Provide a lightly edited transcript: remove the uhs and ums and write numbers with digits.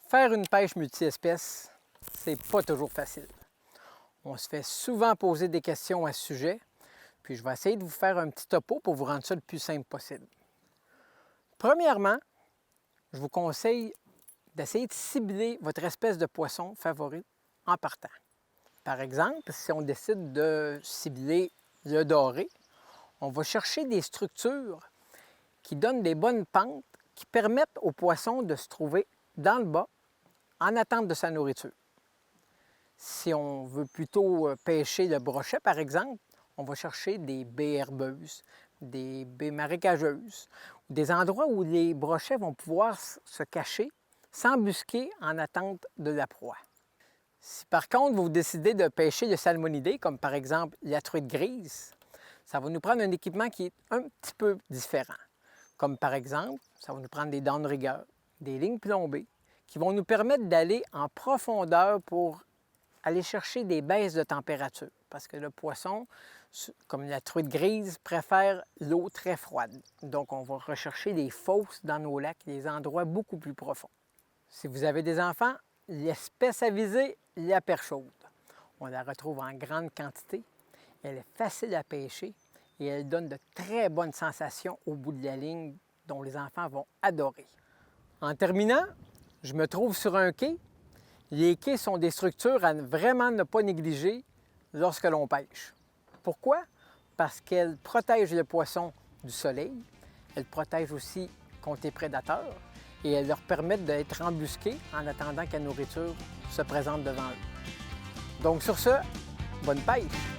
Faire une pêche multi-espèces, c'est pas toujours facile. On se fait souvent poser des questions à ce sujet, puis je vais essayer de vous faire un petit topo pour vous rendre ça le plus simple possible. Premièrement, je vous conseille d'essayer de cibler votre espèce de poisson favori en partant. Par exemple, si on décide de cibler le doré, on va chercher des structures qui donnent des bonnes pentes qui permettent au poisson de se trouver dans le bas en attente de sa nourriture. Si on veut plutôt pêcher le brochet, par exemple, on va chercher des baies herbeuses, des baies marécageuses, des endroits où les brochets vont pouvoir se cacher, s'embusquer en attente de la proie. Si par contre vous décidez de pêcher le salmonidé, comme par exemple la truite grise, ça va nous prendre un équipement qui est un petit peu différent. Comme par exemple, ça va nous prendre des downriggers, des lignes plombées, qui vont nous permettre d'aller en profondeur pour aller chercher des baisses de température. Parce que le poisson, comme la truite grise, préfère l'eau très froide. Donc, on va rechercher des fosses dans nos lacs, des endroits beaucoup plus profonds. Si vous avez des enfants, l'espèce à viser, la perche chaude. On la retrouve en grande quantité. Elle est facile à pêcher et elle donne de très bonnes sensations au bout de la ligne dont les enfants vont adorer. En terminant, je me trouve sur un quai. Les quais sont des structures à vraiment ne pas négliger lorsque l'on pêche. Pourquoi? Parce qu'elles protègent le poisson du soleil, elles protègent aussi contre les prédateurs et elles leur permettent d'être embusqués en attendant que la nourriture se présente devant eux. Donc sur ce, bonne pêche!